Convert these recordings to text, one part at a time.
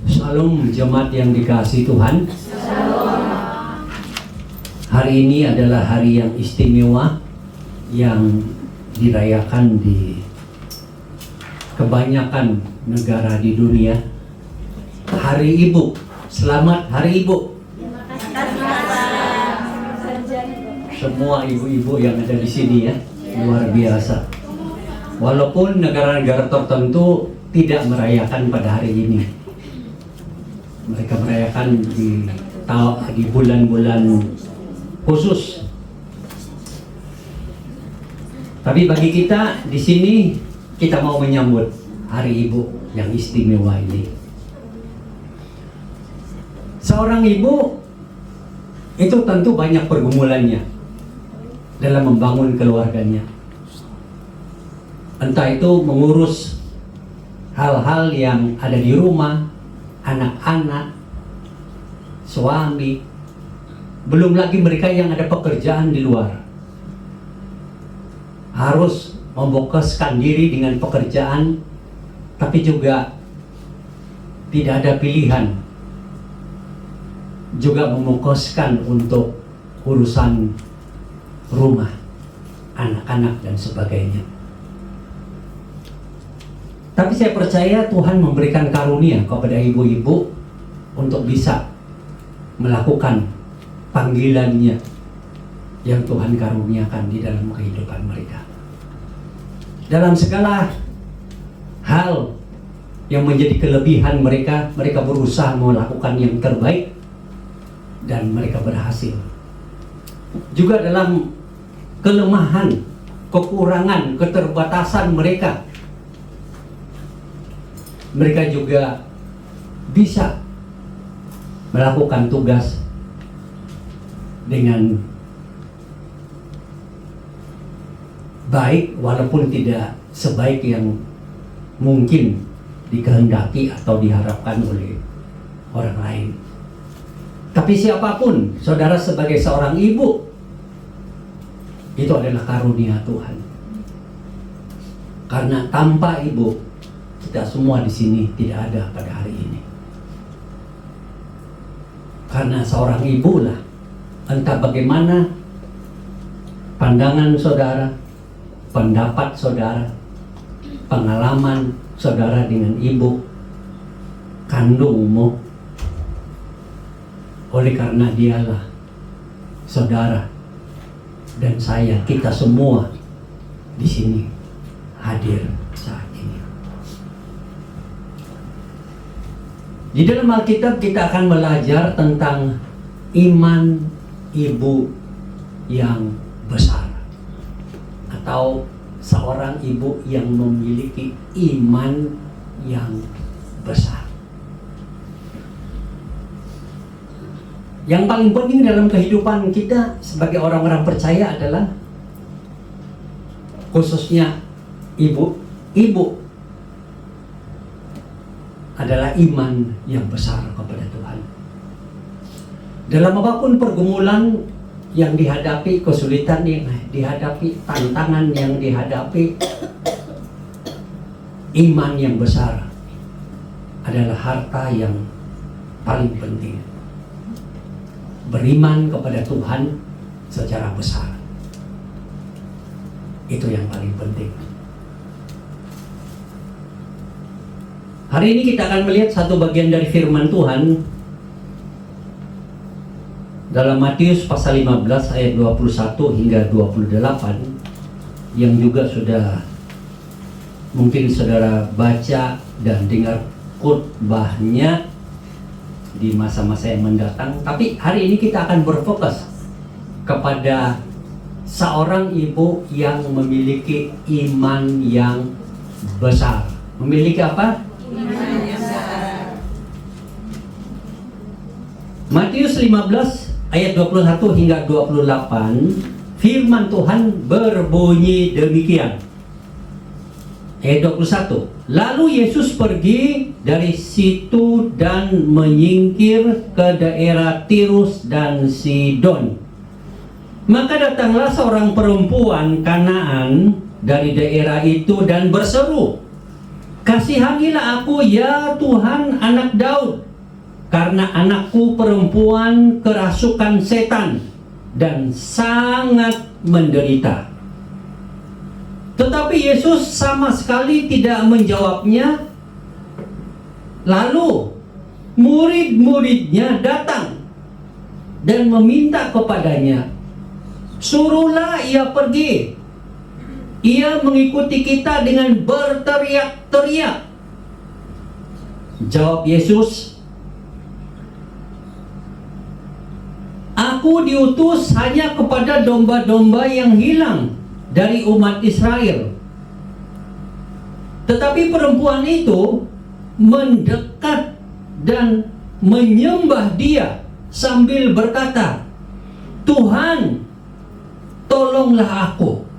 Shalom jemaat yang dikasihi Tuhan. Hari ini adalah hari yang istimewa yang dirayakan di kebanyakan negara di dunia. Hari Ibu. Selamat Hari Ibu. Semua ibu-ibu yang ada di sini ya, luar biasa. Walaupun negara-negara tertentu tidak merayakan pada hari ini, mereka merayakan di bulan-bulan khusus. Tapi bagi kita di sini, kita mau menyambut Hari Ibu yang istimewa ini. Seorang ibu itu tentu banyak pergumulannya dalam membangun keluarganya. Entah itu mengurus hal-hal yang ada di rumah, anak-anak, suami, belum lagi mereka yang ada pekerjaan di luar. Harus memfokuskan diri dengan pekerjaan, tapi juga tidak ada pilihan. Juga memfokuskan untuk urusan rumah, anak-anak dan sebagainya. Tapi saya percaya Tuhan memberikan karunia kepada ibu-ibu untuk bisa melakukan panggilannya yang Tuhan karuniakan di dalam kehidupan mereka. Dalam segala hal yang menjadi kelebihan mereka, mereka berusaha melakukan yang terbaik dan mereka berhasil. Juga dalam kelemahan, kekurangan, keterbatasan mereka, mereka juga bisa melakukan tugas dengan baik walaupun tidak sebaik yang mungkin dikehendaki atau diharapkan oleh orang lain. Tapi siapapun, saudara sebagai seorang ibu, itu adalah karunia Tuhan. Karena tanpa ibu, kita semua di sini tidak ada pada hari ini. Karena seorang ibu lah, entah bagaimana pandangan saudara, pendapat saudara, pengalaman saudara dengan ibu kandungmu, oleh karena dialah saudara dan saya, kita semua di sini hadir saat ini. Di dalam Alkitab kita akan belajar tentang iman ibu yang besar, atau seorang ibu yang memiliki iman yang besar. Yang paling penting dalam kehidupan kita sebagai orang-orang percaya adalah, khususnya ibu adalah iman yang besar kepada Tuhan. Dalam apapun pergumulan yang dihadapi, kesulitan yang dihadapi, tantangan yang dihadapi, iman yang besar adalah harta yang paling penting. Beriman kepada Tuhan secara besar, itu yang paling penting. Hari ini kita akan melihat satu bagian dari firman Tuhan dalam Matius pasal 15 ayat 21 hingga 28, yang juga sudah mungkin saudara baca dan dengar khotbahnya di masa-masa yang mendatang. Tapi hari ini kita akan berfokus kepada seorang ibu yang memiliki iman yang besar. Memiliki apa? Iman yang besar. Matius 15 ayat 21 hingga 28, firman Tuhan berbunyi demikian. Ayat 21. Lalu Yesus pergi dari situ dan menyingkir ke daerah Tirus dan Sidon. Maka datanglah seorang perempuan Kanaan dari daerah itu dan berseru, Kasihanilah aku ya Tuhan anak Daud, karena anakku perempuan kerasukan setan dan sangat menderita. Tetapi Yesus sama sekali tidak menjawabnya. Lalu murid-muridnya datang dan meminta kepadanya, suruhlah ia pergi. Ia mengikuti kita dengan berteriak-teriak. Jawab Yesus, aku diutus hanya kepada domba-domba yang hilang dari umat Israel. Tetapi perempuan itu mendekat dan menyembah dia sambil berkata, Tuhan, tolonglah aku.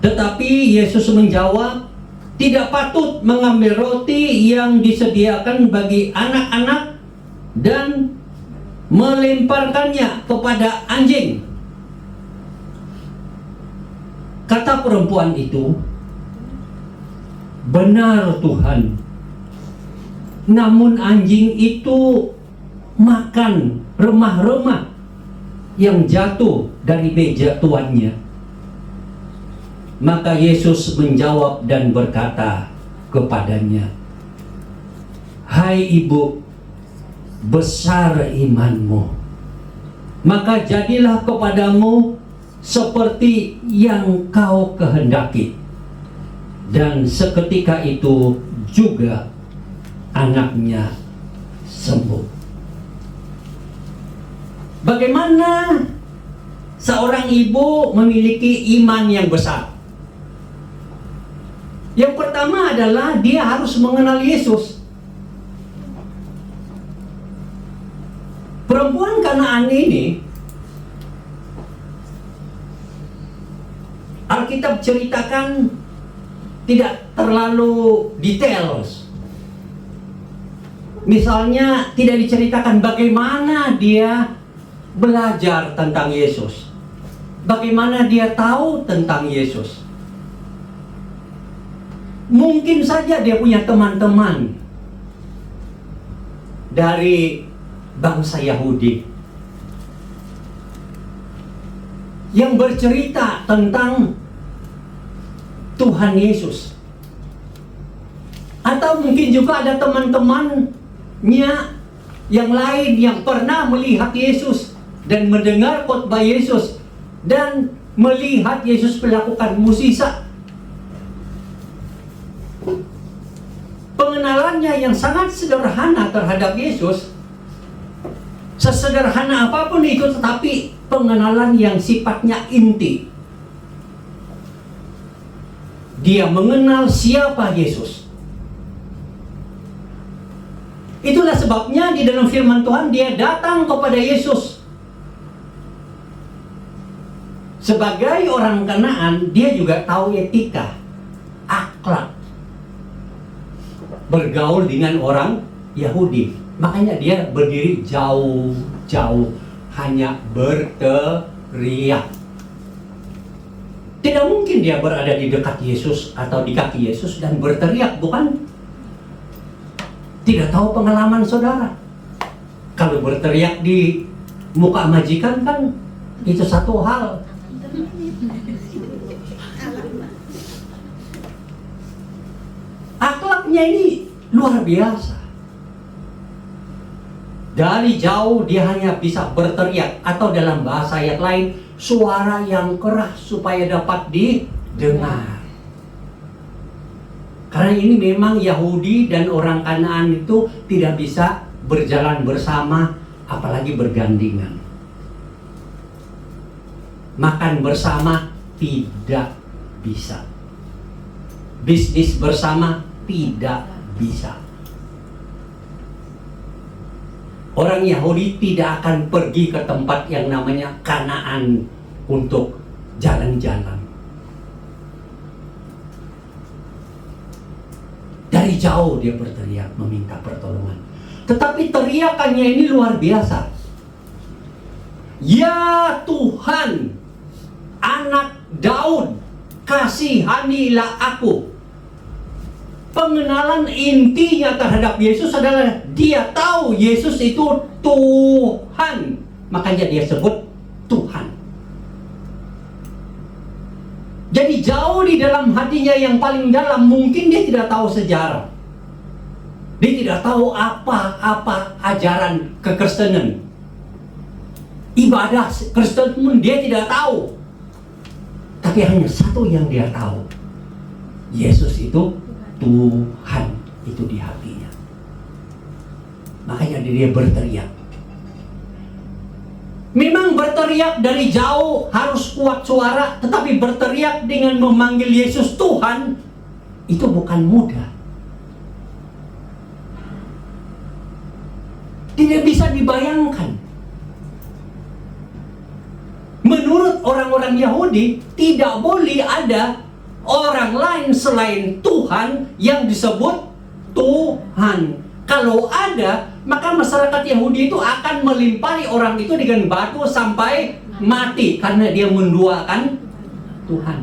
Tetapi Yesus menjawab, tidak patut mengambil roti yang disediakan bagi anak-anak dan melemparkannya kepada anjing. Kata perempuan itu, benar Tuhan, namun anjing itu makan remah-remah yang jatuh dari meja tuannya. Maka Yesus menjawab dan berkata kepadanya, hai ibu, besar imanmu, maka jadilah kepadamu seperti yang kau kehendaki. Dan seketika itu juga anaknya sembuh. Bagaimana seorang ibu memiliki iman yang besar? Yang pertama adalah dia harus mengenal Yesus. Perempuan Kanaan ini, Alkitab ceritakan tidak terlalu details. Misalnya tidak diceritakan bagaimana dia belajar tentang Yesus, bagaimana dia tahu tentang Yesus. Mungkin saja dia punya teman-teman dari bangsa Yahudi yang bercerita tentang Tuhan Yesus. Atau mungkin juga ada teman-temannya yang lain yang pernah melihat Yesus dan mendengar khotbah Yesus dan melihat Yesus melakukan mukjizat. Pengenalannya yang sangat sederhana terhadap Yesus, sesederhana apapun itu, tetapi pengenalan yang sifatnya inti. Dia mengenal siapa Yesus. Itulah sebabnya di dalam firman Tuhan dia datang kepada Yesus. Sebagai orang Kanaan, dia juga tahu etika, akhlak, bergaul dengan orang Yahudi. Makanya dia berdiri jauh-jauh, hanya berteriak. Tidak mungkin dia berada di dekat Yesus atau di kaki Yesus dan berteriak, bukan? Tidak tahu pengalaman saudara. Kalau berteriak di muka majikan kan itu satu hal. Akhlaknya ini luar biasa. Dari jauh dia hanya bisa berteriak, atau dalam bahasa yang lain, suara yang keras supaya dapat didengar. Karena ini memang Yahudi dan orang Kanaan itu tidak bisa berjalan bersama, apalagi bergandengan. Makan bersama tidak bisa. Bisnis bersama tidak bisa. Orang Yahudi tidak akan pergi ke tempat yang namanya Kanaan untuk jalan-jalan. Dari jauh dia berteriak meminta pertolongan. Tetapi teriakannya ini luar biasa. Ya Tuhan, anak Daud, kasihanilah aku. Pengenalan intinya terhadap Yesus adalah dia tahu Yesus itu Tuhan. Makanya dia sebut Tuhan. Jadi jauh di dalam hatinya yang paling dalam, mungkin dia tidak tahu sejarah. Dia tidak tahu apa-apa ajaran kekristenan. Ibadah Kristen pun dia tidak tahu. Tapi hanya satu yang dia tahu. Yesus itu Tuhan, itu di hatinya. Makanya dia berteriak. Memang berteriak dari jauh harus kuat suara, tetapi berteriak dengan memanggil Yesus Tuhan itu bukan mudah. Tidak bisa dibayangkan. Menurut orang-orang Yahudi, tidak boleh ada orang lain selain Tuhan yang disebut Tuhan. Kalau ada, maka masyarakat Yahudi itu akan melimpari orang itu dengan batu sampai mati karena dia menduakan Tuhan.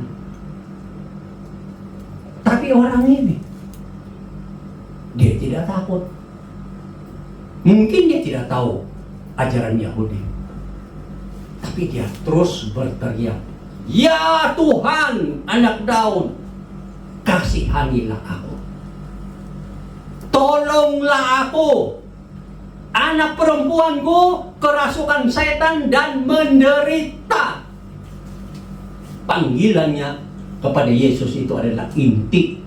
Tapi orang ini, dia tidak takut. Mungkin dia tidak tahu ajaran Yahudi, tapi dia terus berteriak, "Ya Tuhan, anak Daud, kasihanilah aku. Tolonglah aku. Anak perempuanku kerasukan setan dan menderita." Panggilannya kepada Yesus itu adalah inti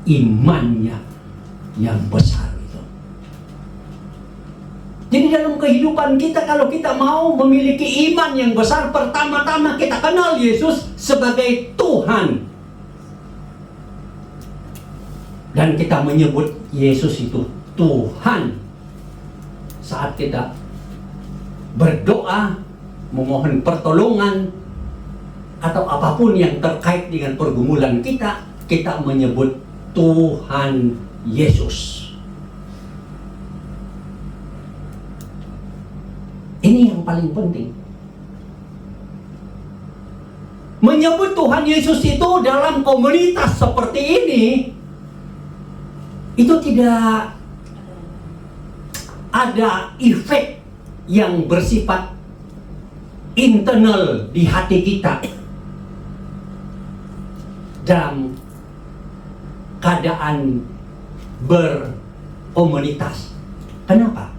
imannya yang besar. Jadi dalam kehidupan kita, kalau kita mau memiliki iman yang besar, pertama-tama kita kenal Yesus sebagai Tuhan. Dan kita menyebut Yesus itu Tuhan. Saat kita berdoa, memohon pertolongan, atau apapun yang terkait dengan pergumulan kita, kita menyebut Tuhan Yesus. Ini yang paling penting. Menyebut Tuhan Yesus itu dalam komunitas seperti ini, itu tidak ada efek yang bersifat internal di hati kita dalam keadaan berkomunitas. Kenapa?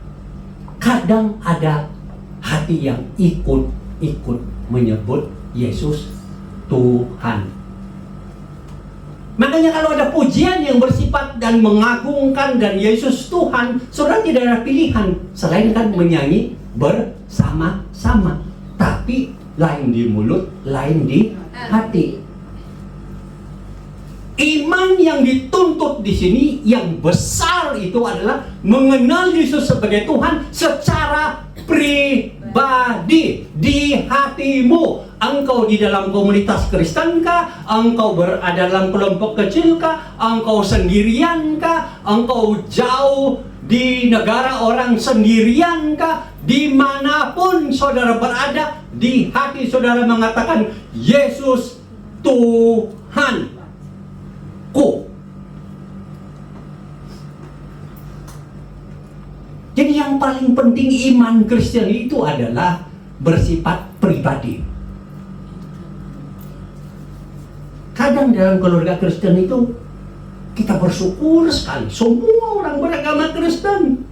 Kadang ada hati yang ikut menyebut Yesus Tuhan. Makanya kalau ada pujian yang bersifat dan mengagungkan dan Yesus Tuhan, saudara tidak ada pilihan selain kan menyanyi bersama-sama. Tapi lain di mulut, lain di hati. Iman yang dituntut di sini yang besar itu adalah mengenal Yesus sebagai Tuhan secara pribadi di hatimu. Engkau di dalam komunitas Kristen kah? Engkau berada dalam kelompok kecil kah? Engkau sendirian kah? Engkau jauh di negara orang sendirian kah? Dimanapun saudara berada, di hati saudara mengatakan Yesus Tuhan. Jadi yang paling penting iman Kristen itu adalah bersifat pribadi. Kadang dalam keluarga Kristen itu kita bersyukur sekali, semua orang beragama Kristen.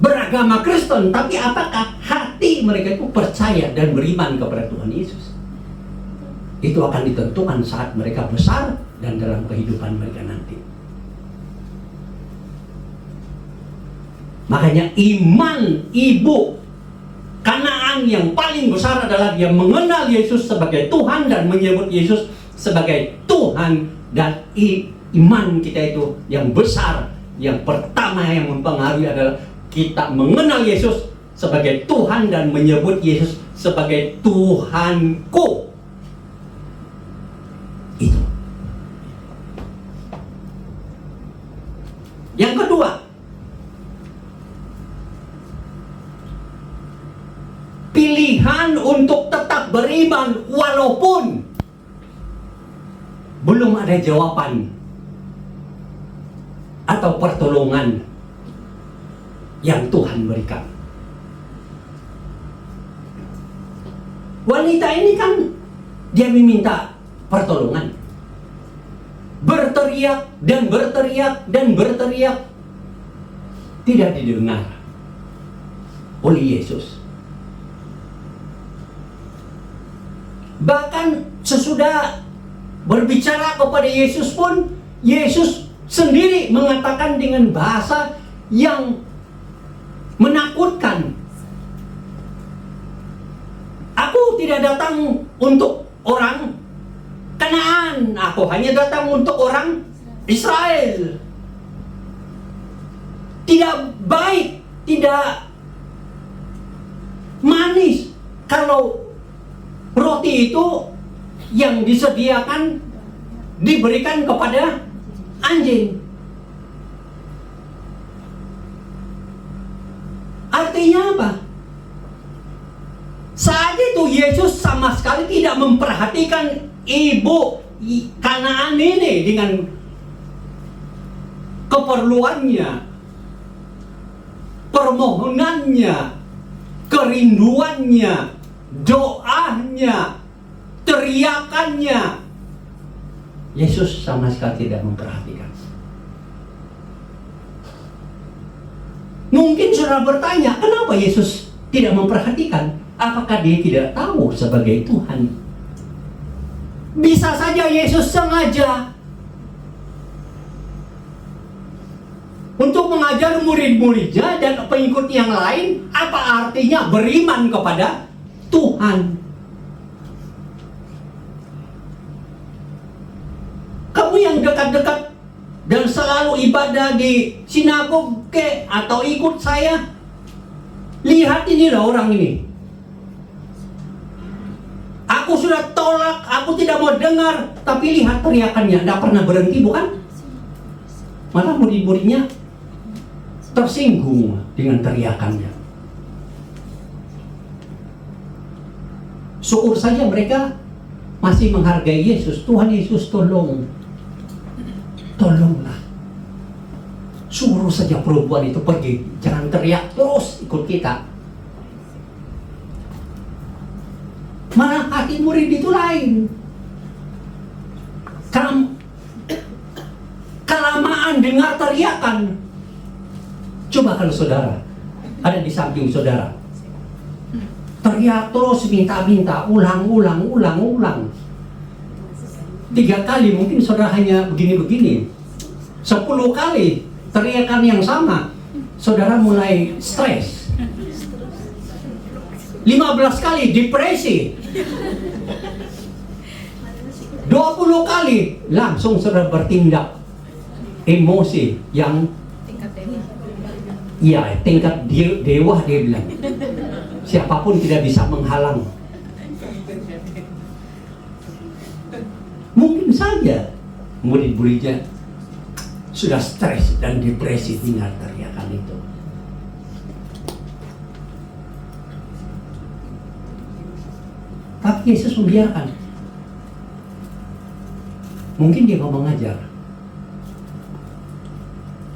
Beragama Kristen, tapi apakah hati mereka itu percaya dan beriman kepada Tuhan Yesus? Itu akan ditentukan saat mereka besar dan dalam kehidupan mereka nanti. Makanya iman ibu Kanaan yang paling besar adalah dia mengenal Yesus sebagai Tuhan dan menyebut Yesus sebagai Tuhan. Dan iman kita itu yang besar, yang pertama yang mempengaruhi adalah kita mengenal Yesus sebagai Tuhan dan menyebut Yesus sebagai Tuhanku. Itu. Yang kedua, pilihan untuk tetap beriman walaupun belum ada jawaban atau pertolongan yang Tuhan berikan. Wanita ini kan dia meminta pertolongan, berteriak dan berteriak dan berteriak, tidak didengar oleh Yesus. Bahkan sesudah berbicara kepada Yesus pun, Yesus sendiri mengatakan dengan bahasa yang menakutkan, "Aku tidak datang untuk orang Kanaan, aku hanya datang untuk orang Israel." Tidak baik, tidak manis kalau roti itu yang disediakan diberikan kepada anjing. Artinya apa? Saat itu Yesus sama sekali tidak memperhatikan ibu Kanaan ini dengan keperluannya, permohonannya, kerinduannya, doanya, teriakannya. Yesus sama sekali tidak memperhatikan. Mungkin saudara bertanya, kenapa Yesus tidak memperhatikan? Apakah dia tidak tahu sebagai Tuhan? Bisa saja Yesus sengaja untuk mengajar murid-muridnya dan pengikut yang lain apa artinya beriman kepada Tuhan. Kamu yang dekat-dekat dan selalu ibadah di sinagoge atau ikut saya, lihat inilah orang ini. Aku sudah tolak, aku tidak mau dengar, tapi lihat teriakannya, tidak pernah berhenti, bukan? Malah murid-muridnya tersinggung dengan teriakannya. Syukur saja mereka masih menghargai Yesus. Tuhan Yesus, tolonglah. Suruh saja perempuan itu pergi, jangan teriak terus ikut kita. Malah hati murid itu lain. Kelamaan dengar teriakan. Coba kalau saudara ada di samping saudara, teriak terus, minta-minta, ulang. 3 kali mungkin saudara hanya begini-begini. 10 kali teriakan yang sama, saudara mulai stres. 15 kali depresi. 20 kali langsung saudara bertindak emosi yang tingkat dewa, dia bilang. Siapapun tidak bisa menghalang. Mungkin saja murid-muridnya sudah stres dan depresi dengar teriakan itu. Tapi Yesus membiarkan. Mungkin dia mau mengajar.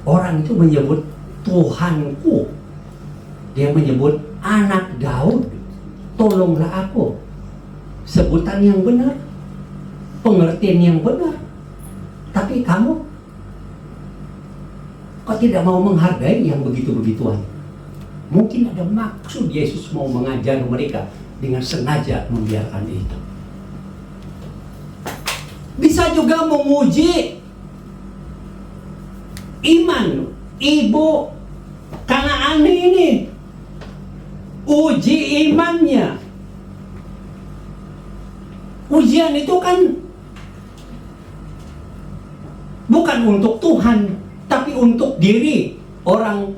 Orang itu menyebut Tuhanku. Dia menyebut anak Daud. Tolonglah aku. Sebutan yang benar. Pengertian yang benar. Tapi kamu kok tidak mau menghargai yang begitu-begituan? Mungkin ada maksud Yesus mau mengajar mereka dengan sengaja membiarkan itu. Bisa juga menguji iman ibu Kanaan ini. Uji imannya. Ujian itu kan bukan untuk Tuhan, tapi untuk diri orang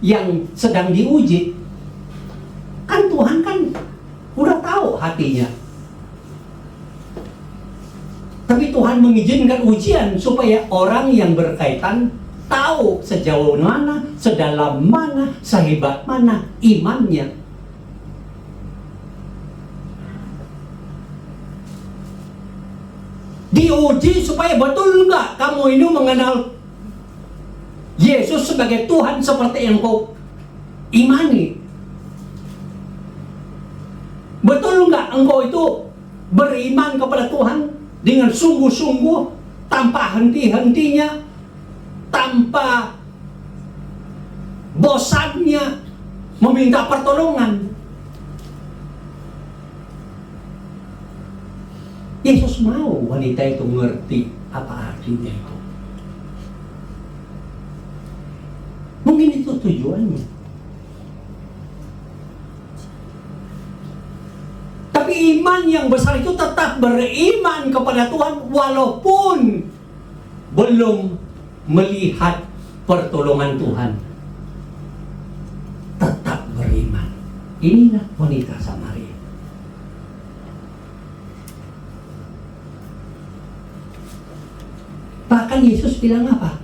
yang sedang diuji. Kan Tuhan kan udah tahu hatinya. Tapi Tuhan mengizinkan ujian supaya orang yang berkaitan tahu sejauh mana, sedalam mana, sehebat mana imannya. Diuji supaya betul nggak kamu ini mengenal Yesus sebagai Tuhan seperti yang kau imani. Betul nggak engkau itu beriman kepada Tuhan dengan sungguh-sungguh, tanpa henti-hentinya, tanpa bosannya meminta pertolongan. Yesus mau wanita itu mengerti apa artinya itu. Mungkin itu tujuannya. Tapi iman yang besar itu tetap beriman kepada Tuhan walaupun belum melihat pertolongan Tuhan. Tetap beriman. Inilah wanita Samaria. Bahkan Yesus bilang apa?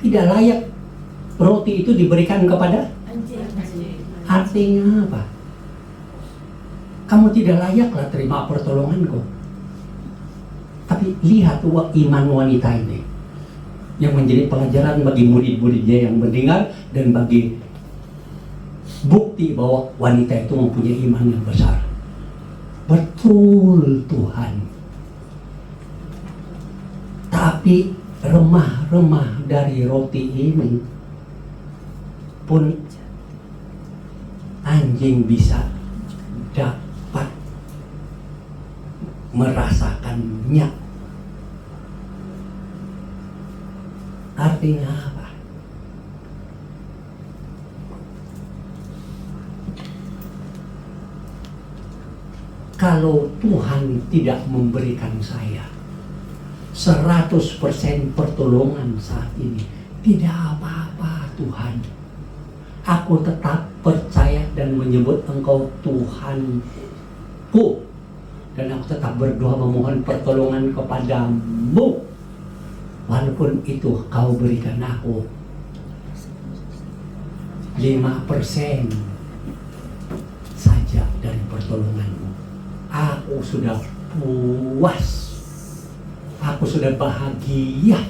Tidak layak roti itu diberikan kepada anjing. Artinya apa? Kamu tidak layaklah terima pertolonganku. Tapi lihat iman wanita ini yang menjadi pelajaran bagi murid-muridnya yang mendengar dan bagi bukti bahwa wanita itu mempunyai iman yang besar. Betul Tuhan. Tapi remah-remah dari roti ini pun anjing bisa dapat merasakannya. Artinya apa? Kalau Tuhan tidak memberikan saya 100% pertolongan saat ini, tidak apa-apa Tuhan. Aku tetap percaya dan menyebut Engkau Tuhanku. Dan aku tetap berdoa memohon pertolongan kepadamu. Walaupun itu kau berikan aku 5% saja dari pertolonganmu. Aku sudah puas. Aku sudah bahagia.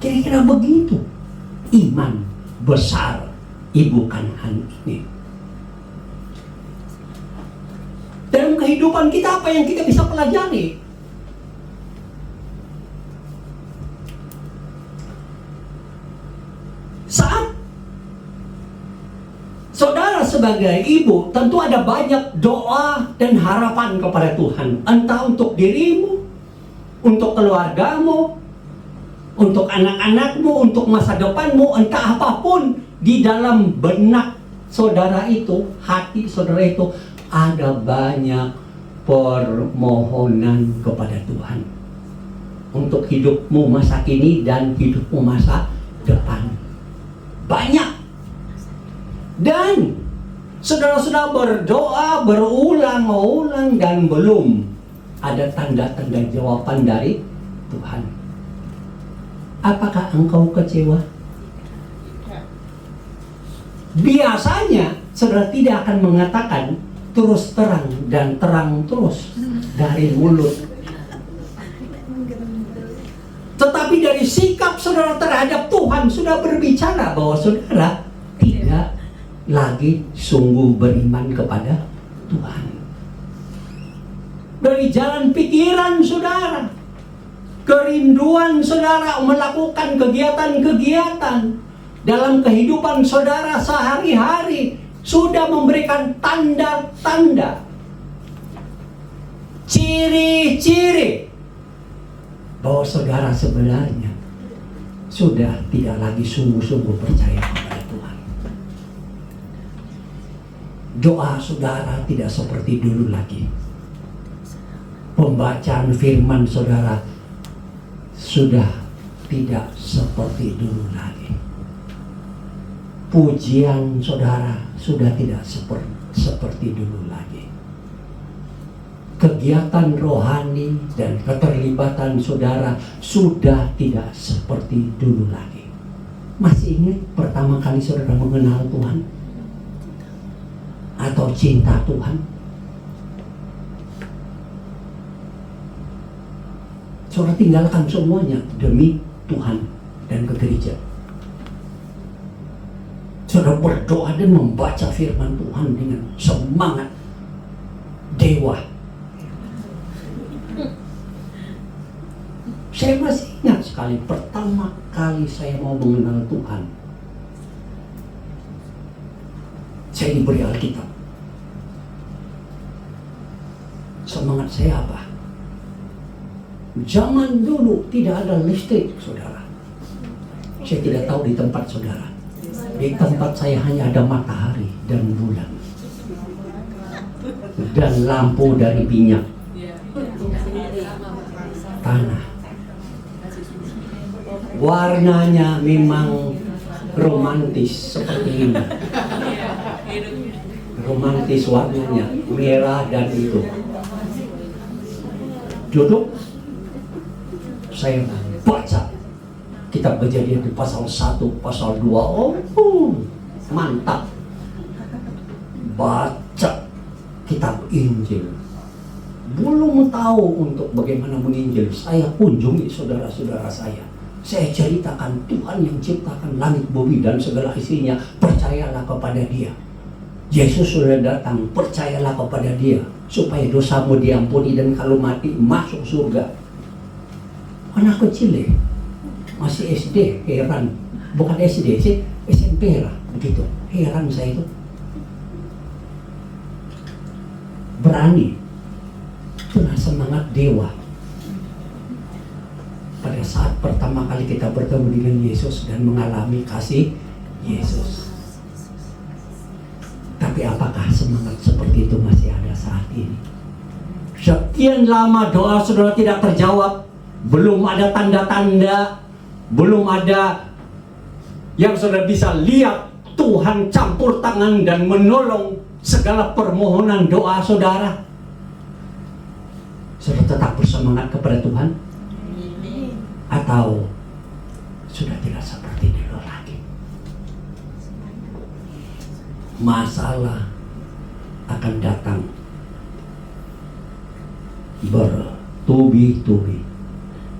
Kira-kira begitu iman besar Ibu Kanaan ini. Dalam kehidupan kita apa yang kita bisa pelajari? Saat saudara sebagai ibu tentu ada banyak doa dan harapan kepada Tuhan. Entah untuk dirimu, untuk keluargamu, untuk anak-anakmu, untuk masa depanmu, entah apapun di dalam benak saudara itu, hati saudara itu ada banyak permohonan kepada Tuhan untuk hidupmu masa kini dan hidupmu masa depan. Banyak. Dan saudara-saudara berdoa berulang-ulang dan belum ada tanda-tanda jawaban dari Tuhan. Apakah engkau kecewa? Biasanya saudara tidak akan mengatakan terus terang dan terang terus dari mulut. Tetapi dari sikap saudara terhadap Tuhan sudah berbicara bahwa saudara tidak lagi sungguh beriman kepada Tuhan. Dari jalan pikiran saudara, kerinduan saudara melakukan kegiatan-kegiatan dalam kehidupan saudara sehari-hari sudah memberikan tanda-tanda, ciri-ciri bahwa saudara sebenarnya sudah tidak lagi sungguh-sungguh percaya kepada Tuhan. Doa saudara tidak seperti dulu lagi. Pembacaan firman saudara sudah tidak seperti dulu lagi. Pujian saudara sudah tidak seperti dulu lagi. Kegiatan rohani dan keterlibatan saudara sudah tidak seperti dulu lagi. Masih ingat pertama kali saudara mengenal Tuhan? Atau cinta Tuhan? Saudara tinggalkan semuanya demi Tuhan dan ke gereja. Saudara berdoa dan membaca firman Tuhan dengan semangat dewa. Saya masih ingat sekali pertama kali saya mau mengenal Tuhan. Saya diberi Alkitab. Semangat saya apa? Zaman dulu tidak ada listrik, saudara. Saya tidak tahu di tempat saudara. Di tempat saya hanya ada matahari dan bulan. Dan lampu dari minyak. Tanah. Warnanya memang romantis seperti ini. Romantis warnanya, merah dan itu. Duduk, saya baca kitab Kejadian di pasal 1, pasal 2. Oh, mantap. Baca kitab Injil. Belum tahu untuk bagaimana menginjil. Saya kunjungi saudara-saudara saya. Saya ceritakan Tuhan yang ciptakan langit bumi dan segala isinya. Percayalah kepada Dia. Yesus sudah datang, percayalah kepada Dia supaya dosamu diampuni dan kalau mati masuk surga. Anak kecil masih SD, heran. Bukan SD, sih SMP lah, begitu. Heran saya itu. Berani. Itulah semangat dewa. Pada saat pertama kali kita bertemu dengan Yesus dan mengalami kasih Yesus. Tapi apakah semangat seperti itu masih ada saat ini? Sekian lama doa saudara tidak terjawab, belum ada tanda-tanda, belum ada yang saudara bisa lihat Tuhan campur tangan dan menolong segala permohonan doa saudara. Saudara tetap bersemangat kepada Tuhan? Atau sudah tidak seperti dulu lagi? Masalah akan datang bertubi-tubi.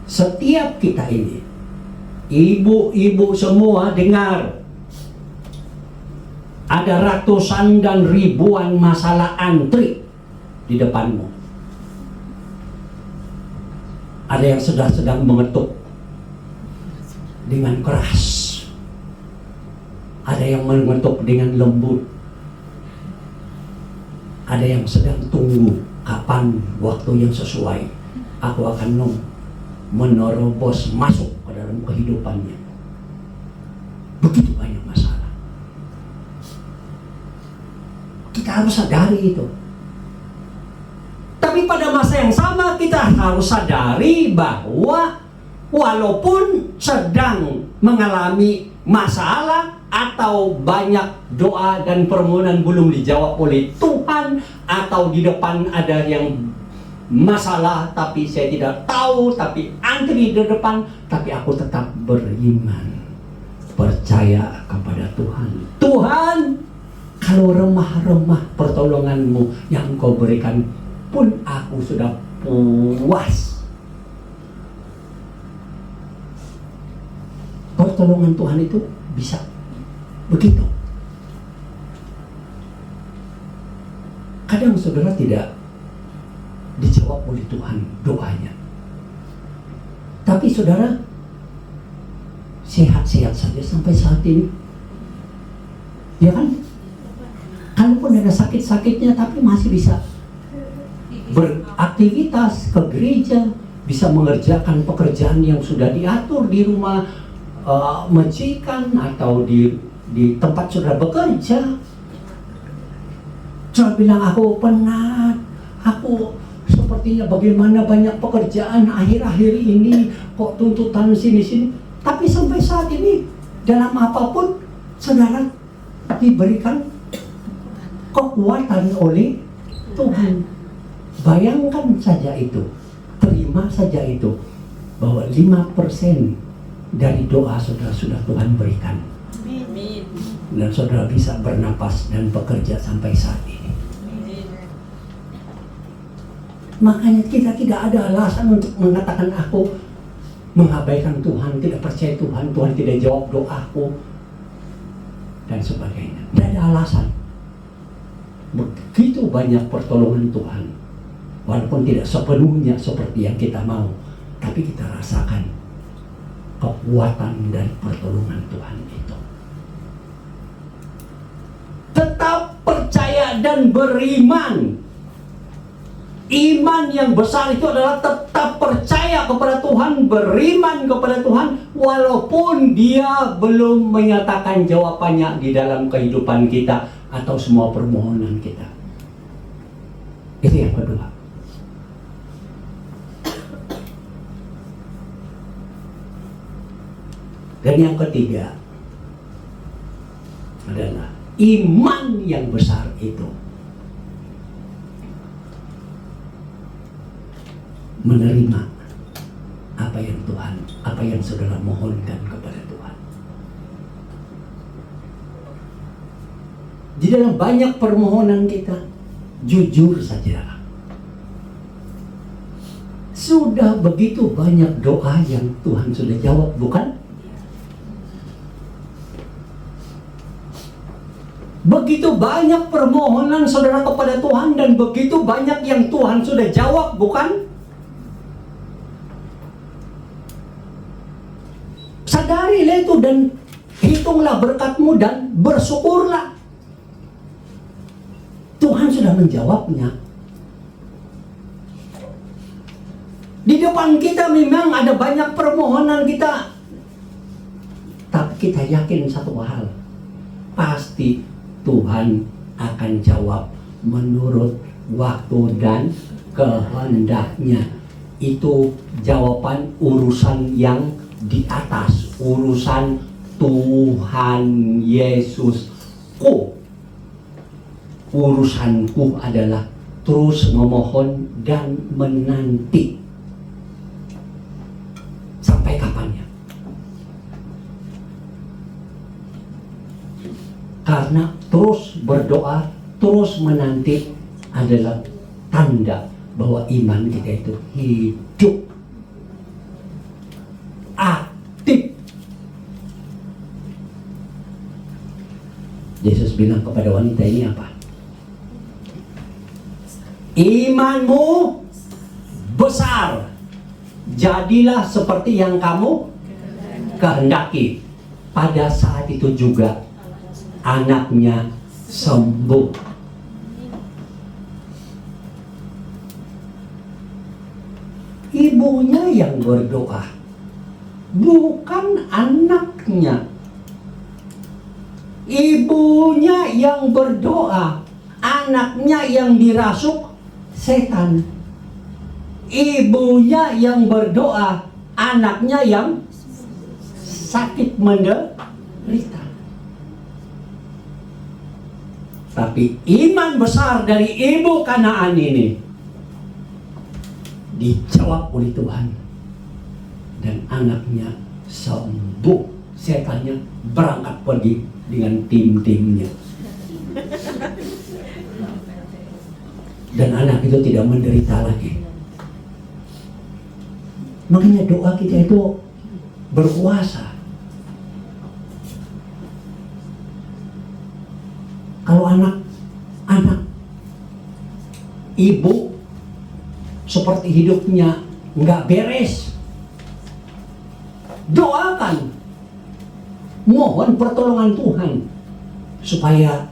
Setiap kita ini, ibu-ibu semua dengar, ada ratusan dan ribuan masalah antri di depanmu. Ada yang sedang mengetuk dengan keras, ada yang mengetuk dengan lembut, ada yang sedang tunggu kapan waktu yang sesuai aku akan menerobos masuk ke dalam kehidupannya. Begitu banyak masalah. Kita harus sadari itu. Tapi pada masa yang sama kita harus sadari bahwa walaupun sedang mengalami masalah atau banyak doa dan permohonan belum dijawab oleh Tuhan, atau di depan ada yang masalah tapi saya tidak tahu, tapi antri di depan, tapi aku tetap beriman, percaya kepada Tuhan. Tuhan, kalau remah-remah pertolongan-Mu yang Engkau berikan pun aku sudah puas. Pertolongan Tuhan itu bisa begitu. Kadang saudara tidak dijawab oleh Tuhan doanya, tapi saudara sehat-sehat saja sampai saat ini, ya kan? Kalaupun ada sakit-sakitnya, tapi masih bisa beraktivitas ke gereja, bisa mengerjakan pekerjaan yang sudah diatur di rumah, majikan atau di tempat saudara bekerja. Saudara bilang, aku penat, aku sepertinya bagaimana banyak pekerjaan akhir-akhir ini, kok tuntutan sini-sini. Tapi sampai saat ini, dalam apapun saudara diberikan kekuatan oleh Tuhan. Bayangkan saja itu, terima saja itu, bahwa 5% dari doa saudara sudah Tuhan berikan. Amin. Dan saudara bisa bernapas dan bekerja sampai saat ini. Makanya kita tidak ada alasan untuk mengatakan aku mengabaikan Tuhan, tidak percaya Tuhan, Tuhan tidak jawab doaku, dan sebagainya. Tidak ada alasan. Begitu banyak pertolongan Tuhan, walaupun tidak sepenuhnya seperti yang kita mau, tapi kita rasakan kekuatan dari pertolongan Tuhan itu. Tetap percaya dan beriman. Iman yang besar itu adalah tetap percaya kepada Tuhan, beriman kepada Tuhan, walaupun dia belum menyatakan jawabannya di dalam kehidupan kita atau semua permohonan kita. Itu yang kedua. Dan yang ketiga adalah iman yang besar itu menerima apa yang saudara mohonkan kepada Tuhan. Di dalam banyak permohonan kita, jujur saja, sudah begitu banyak doa yang Tuhan sudah jawab, bukan? Begitu banyak permohonan saudara kepada Tuhan dan begitu banyak yang Tuhan sudah jawab, bukan? Sadarilah itu dan hitunglah berkatmu dan bersyukurlah. Tuhan sudah menjawabnya. Di depan kita memang ada banyak permohonan kita, tapi kita yakin satu hal, pasti Tuhan akan jawab menurut waktu dan kehendaknya. Itu jawaban urusan yang di atas, urusan Tuhan Yesusku. Urusanku adalah terus memohon dan menanti. Sampai kapannya? Karena terus berdoa, terus menanti adalah tanda bahwa iman kita itu hidup, aktif. Yesus bilang kepada wanita ini apa? Imanmu besar, jadilah seperti yang kamu kehendaki. Pada saat itu juga anaknya sembuh. Ibunya yang berdoa, bukan anaknya. Ibunya yang berdoa, anaknya yang dirasuk setan. Ibunya yang berdoa, anaknya yang sakit menderita. Tapi iman besar dari ibu Kanaan ini dijawab oleh Tuhan, dan anaknya sembuh. Setannya berangkat pergi dengan tim-timnya, dan anak itu tidak menderita lagi. Makanya doa kita itu berkuasa. Kalau anak ibu seperti hidupnya nggak beres, doakan, mohon pertolongan Tuhan supaya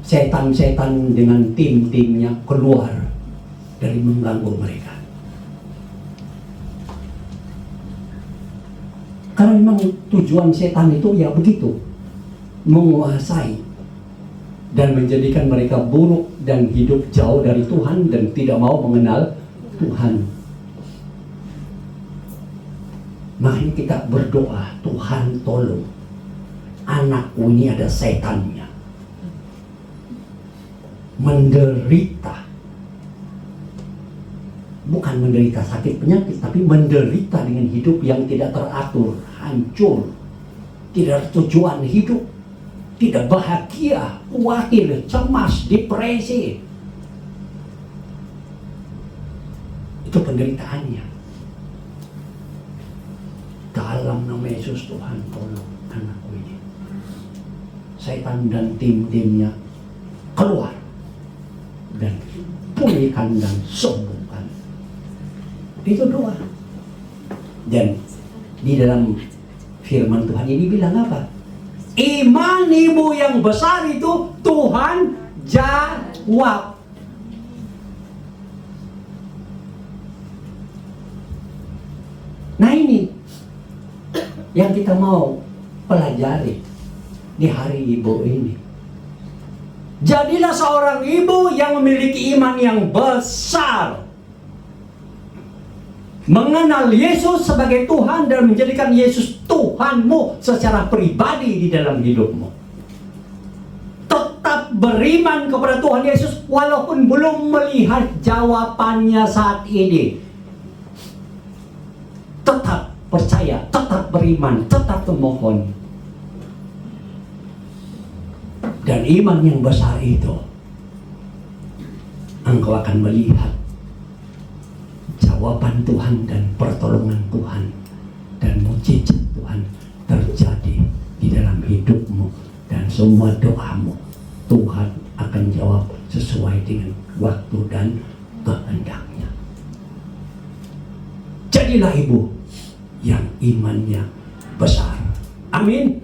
setan-setan dengan tim-timnya keluar dari mengganggu mereka. Karena memang tujuan setan itu ya begitu, menguasai dan menjadikan mereka buruk dan hidup jauh dari Tuhan dan tidak mau mengenal Tuhan. Makanya kita berdoa, Tuhan tolong, anakku ini ada setannya, menderita. Bukan menderita sakit penyakit, tapi menderita dengan hidup yang tidak teratur, hancur, tidak ada tujuan hidup, tidak bahagia, khawatir, cemas, depresi. Itu penderitaannya. Dalam nama Yesus, Tuhan tolong anakku ini. Setan dan tim-timnya keluar dan pulihkan dan sembuhkan. Itu doa. Dan di dalam firman Tuhan ini bilang apa? Iman ibu yang besar itu Tuhan jawab. Nah ini yang kita mau pelajari di hari ibu ini. Jadilah seorang ibu yang memiliki iman yang besar, mengenal Yesus sebagai Tuhan dan menjadikan Yesus Tuhanmu secara pribadi di dalam hidupmu. Tetap beriman kepada Tuhan Yesus walaupun belum melihat jawabannya saat ini. Tetap percaya, tetap beriman, tetap memohon. Dan iman yang besar itu, engkau akan melihat jawaban Tuhan dan pertolongan Tuhan dan mujizat Tuhan terjadi di dalam hidupmu, dan semua doamu Tuhan akan jawab sesuai dengan waktu dan kehendaknya. Jadilah ibu yang imannya besar. Amin.